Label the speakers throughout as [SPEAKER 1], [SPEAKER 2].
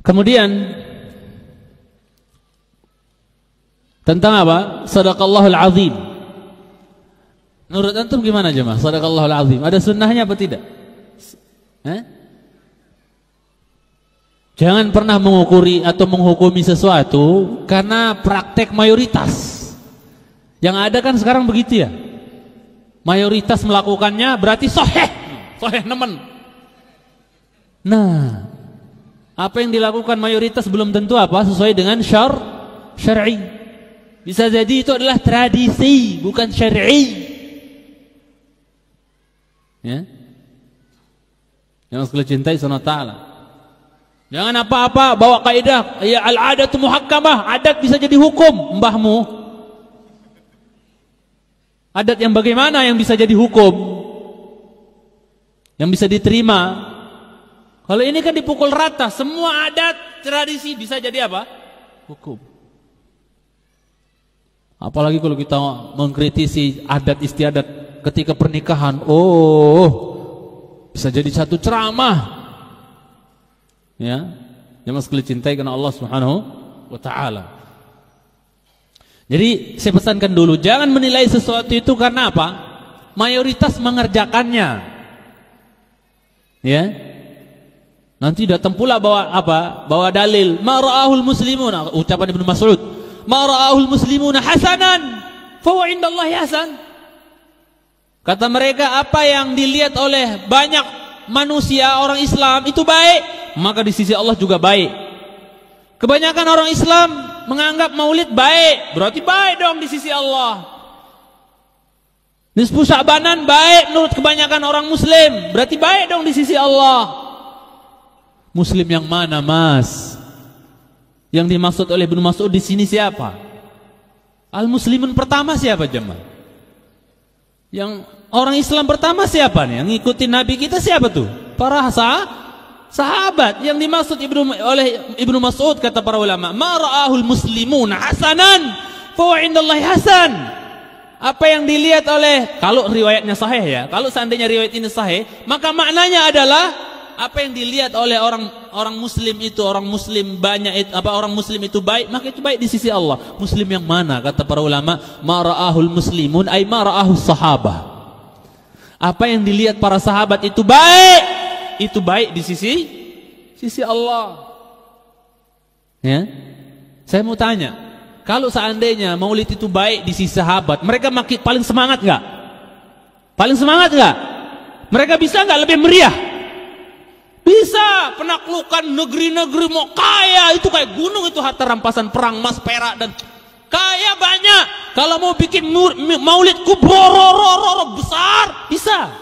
[SPEAKER 1] Kemudian tentang apa? Sadaqallahul azim. Menurut antum gimana jemaah? Sadaqallahul azim. Ada sunnahnya apa tidak? Jangan pernah mengukuri atau menghukumi sesuatu karena praktek mayoritas. Yang ada kan sekarang begitu ya. Mayoritas melakukannya berarti sahih. Sahih nemen. Nah, apa yang dilakukan mayoritas belum tentu apa sesuai dengan syar'i. Bisa jadi itu adalah tradisi, bukan syar'i. Ya. Yang sekalian cintai Subhanahu wa ta'ala. Jangan apa-apa bawa kaidah ya al-adatu muhakkamah, adat bisa jadi hukum, mbahmu. Adat yang bagaimana yang bisa jadi hukum? Yang bisa diterima? Kalau ini kan dipukul rata, semua adat, tradisi bisa jadi apa? Hukum. Apalagi kalau kita mengkritisi adat istiadat ketika pernikahan, bisa jadi satu ceramah. Ya, yang sekali cintai karena Allah Subhanahu wa ta'ala. Jadi saya pesankan dulu, jangan menilai sesuatu itu karena apa? Mayoritas mengerjakannya. Ya. Nanti datang pula bawa apa? Bawa dalil, ma ra'ahul muslimun, ucapan Ibnu Mas'ud, ma ra'ahul muslimuna hasanan, fa huwa indallahi hasan. Kata mereka, apa yang dilihat oleh banyak manusia orang Islam itu baik, maka di sisi Allah juga baik. Kebanyakan orang Islam menganggap maulid baik, berarti baik dong di sisi Allah. Nisfu Sya'banan baik menurut kebanyakan orang Muslim, berarti baik dong di sisi Allah. Muslim yang mana, Mas? Yang dimaksud oleh Ibnu Mas'ud di sini siapa? Al-Muslimun pertama siapa jemaah? Yang orang Islam pertama siapa nih? Yang ngikutin Nabi kita siapa tuh? Para sahabat. Yang dimaksud oleh Ibnu Mas'ud kata para ulama, ma ra'ahul muslimun hasanan fa huwa indallahi hasan. Apa yang dilihat oleh, kalau riwayatnya sahih ya, kalau seandainya riwayat ini sahih, maka maknanya adalah apa yang dilihat oleh orang muslim itu, orang muslim banyak orang muslim itu baik, maka itu baik di sisi Allah. Muslim yang mana? Kata para ulama, ma ra'ahul muslimun ay ma ra'ahus sahabah. Apa yang dilihat para sahabat itu baik di sisi Allah. Ya. Saya mau tanya, kalau seandainya maulid itu baik di sisi sahabat, mereka paling semangat enggak? Paling semangat enggak? Mereka bisa enggak lebih meriah? Bisa. Penaklukan negeri-negeri mau kaya, itu kayak gunung itu, harta rampasan perang, emas, perak dan kaya banyak. Kalau mau bikin maulid kubro besar, bisa.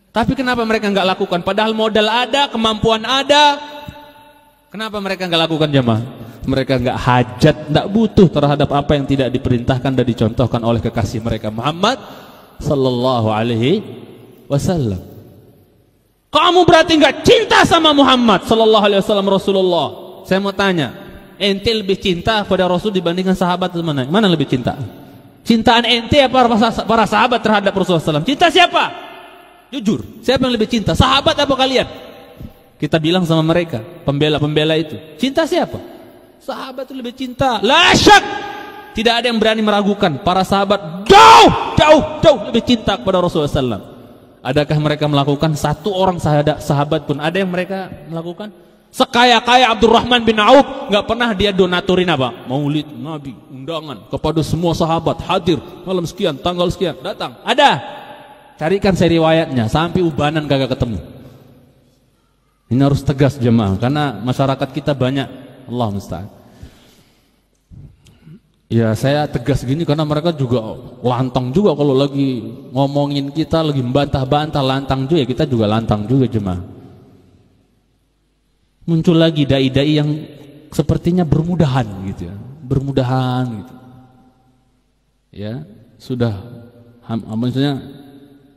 [SPEAKER 1] Tapi kenapa mereka nggak lakukan? Padahal modal ada, kemampuan ada. Kenapa mereka nggak lakukan jemaah? Mereka nggak hajat, nggak butuh terhadap apa yang tidak diperintahkan dan dicontohkan oleh kekasih mereka Muhammad sallallahu alaihi wasallam. Kamu berarti nggak cinta sama Muhammad sallallahu alaihi wasallam Rasulullah. Saya mau tanya, ente lebih cinta pada Rasul dibandingkan sahabat mana? Mana lebih cinta? Cintaan ente apa para sahabat terhadap Rasulullah SAW? Cinta siapa? Jujur, siapa yang lebih cinta? Sahabat apa kalian? Kita bilang sama mereka, pembela-pembela itu, cinta siapa? Sahabat itu lebih cinta. La syak, tidak ada yang berani meragukan. Para sahabat jauh lebih cinta kepada Rasulullah SAW. Adakah mereka melakukan? Satu orang sahabat pun ada yang mereka melakukan? Sekaya-kaya Abdurrahman bin Auf, nggak pernah dia donatorin apa? Maulid Nabi, undangan kepada semua sahabat, hadir malam sekian, tanggal sekian, datang. Ada? Carikan saya riwayatnya, sampai ubanan kagak ketemu. Ini harus tegas jemaah, karena masyarakat kita banyak, Allah musta'an. Ya saya tegas gini karena mereka juga lantang juga kalau lagi ngomongin kita, lagi membantah-bantah, lantang juga ya, kita juga lantang juga jemaah. Muncul lagi dai-dai yang sepertinya bermudahan gitu ya, bermudahan gitu. Ya, sudah maksudnya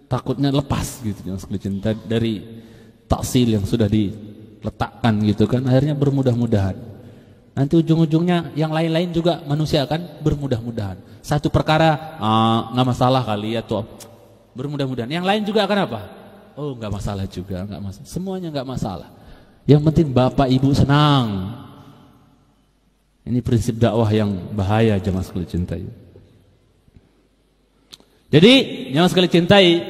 [SPEAKER 1] takutnya lepas gitu yang cinta dari taksil yang sudah diletakkan gitu kan, akhirnya bermudah-mudahan. Nanti ujung-ujungnya yang lain-lain juga manusia akan bermudah-mudahan. Satu perkara nggak masalah kali ya tuh, bermudah-mudahan. Yang lain juga akan apa? Oh nggak masalah juga, nggak masalah. Semuanya nggak masalah. Yang penting bapak ibu senang. Ini prinsip dakwah yang bahaya, jemaah sekalian cintai. Jadi jemaah sekalian cintai,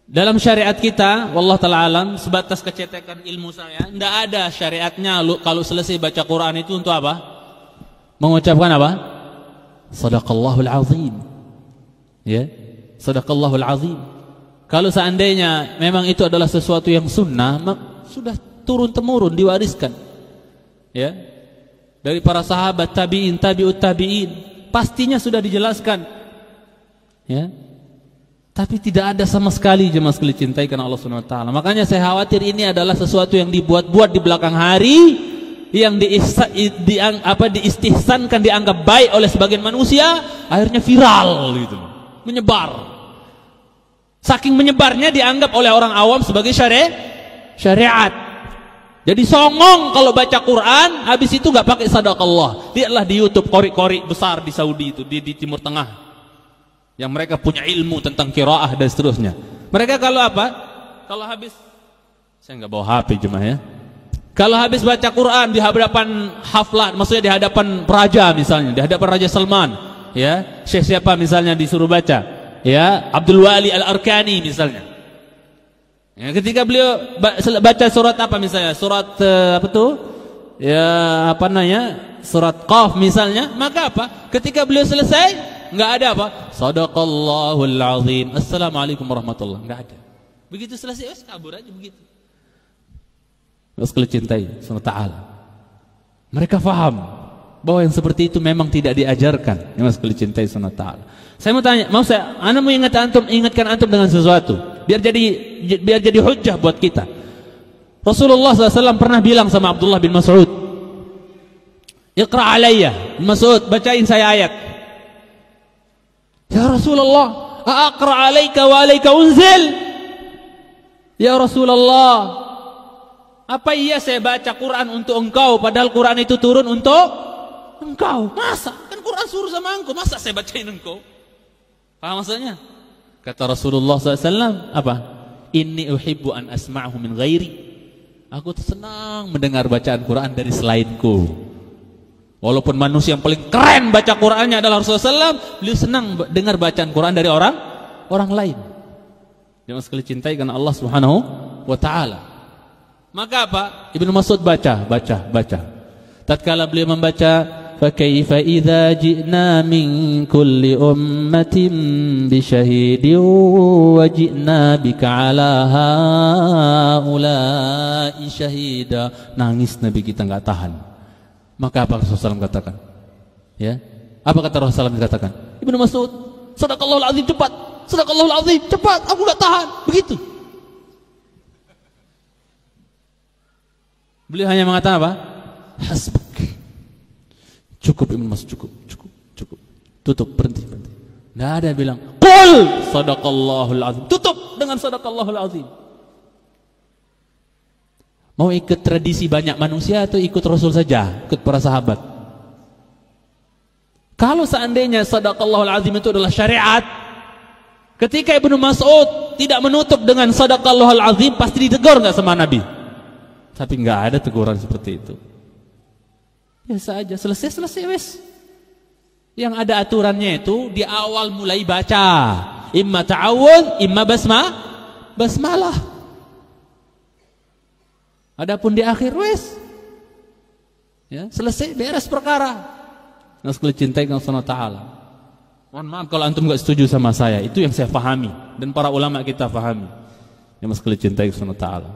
[SPEAKER 1] dalam syariat kita, wallahu ta'ala alam, sebatas kecetekan ilmu saya, tidak ada syariatnya kalau selesai baca Quran itu untuk apa? Mengucapkan apa? Sadaqallahul azim. Ya, sadaqallahul azim. Kalau seandainya memang itu adalah sesuatu yang sunnah, sudah turun temurun diwariskan, ya, dari para sahabat, tabi'in, tabi'ut tabi'in, pastinya sudah dijelaskan, ya. Tapi tidak ada sama sekali jemaah sekalian cintai karena Allah Subhanahu wa taala. Makanya saya khawatir ini adalah sesuatu yang dibuat-buat di belakang hari, yang diistihsankan, dianggap baik oleh sebagian manusia, akhirnya viral gitu, menyebar. Saking menyebarnya dianggap oleh orang awam sebagai syariat. Jadi songong kalau baca Quran, habis itu nggak pakai sadaqallah. Lihatlah di YouTube kori-kori besar di Saudi itu, di Timur Tengah, yang mereka punya ilmu tentang qiraah dan seterusnya. Mereka kalau apa? Kalau habis, saya nggak bawa HP jemaah ya. Kalau habis baca Quran di hadapan haflah, maksudnya di hadapan raja misalnya, di hadapan Raja Salman, ya, syekh siapa misalnya disuruh baca, ya, Abdul Wali Al-Arkani misalnya. Ya, ketika beliau baca surat apa misalnya, surat apa tuh? Ya, apa namanya? Surat Qaf misalnya, maka apa? Ketika beliau selesai, nggak ada apa? Sadaqallahul azim. Assalamualaikum warahmatullahi. Nggak ada. Begitu selesai, kabur aja begitu. Sekali cintai Subhanahu ta'ala. Mereka faham bahwa yang seperti itu memang tidak diajarkan. Yang sekali cintai Subhanahu ta'ala. Saya mau tanya, ana mau ingatkan antum dengan sesuatu, biar jadi hujjah buat kita. Rasulullah SAW pernah bilang sama Abdullah bin Mas'ud, "Iqra' alayya." Mas'ud, bacain saya ayat. Ya Rasulullah, aqra' alayka wa alayka unzil? Ya Rasulullah, apa iya saya baca Quran untuk engkau padahal Quran itu turun untuk engkau? Masa? Kan Quran suruh sama engkau, masa saya bacain engkau? Paham maksudnya? Kata Rasulullah SAW apa? Inni uhibbu an asma'hu min ghairi. Aku senang mendengar bacaan Quran dari selainku. Walaupun manusia yang paling keren baca Qurannya adalah Rasulullah SAW, beliau senang dengar bacaan Quran dari orang lain. Jangan sekali cintai karena Allah Subhanahu wa taala. Maka apa? Ibnu Mas'ud baca. Tatkala beliau membaca, fa kaifa idza ji'na min kulli ummatin bi syahidin wa ji'na bika ala haula'i syahida. Nangis Nabi kita enggak tahan. Maka apa Rasulullah SAW katakan? Ya. Apa kata Rasulullah SAW katakan? Ibnu Mas'ud, sadaqallahul azim, cepat. Sadaqallahul azim, cepat. Aku enggak tahan. Begitu. Beliau hanya mengatakan apa? Hasbuk. Cukup Ibnu Mas'ud, cukup. Tutup, berhenti. Enggak ada yang bilang, "Qul sadaqallahul azim." Tutup dengan sadaqallahul azim. Mau ikut tradisi banyak manusia atau ikut Rasul saja, ikut para sahabat? Kalau seandainya sadaqallahul azim itu adalah syariat, ketika Ibnu Mas'ud tidak menutup dengan sadaqallahul azim, pasti ditegur enggak sama Nabi? Tapi enggak ada teguran seperti itu. Biasa aja, selesai wes. Yang ada aturannya itu di awal mulai baca, imma ta'awudz, imma basmalah. Adapun di akhir wes, ya, selesai, beres perkara. Nah, sekali cintai dengan Allah Ta'ala. Mohon maaf kalau antum enggak setuju sama saya, itu yang saya pahami dan para ulama kita pahami. Yang sekali cintai dengan Allah Ta'ala.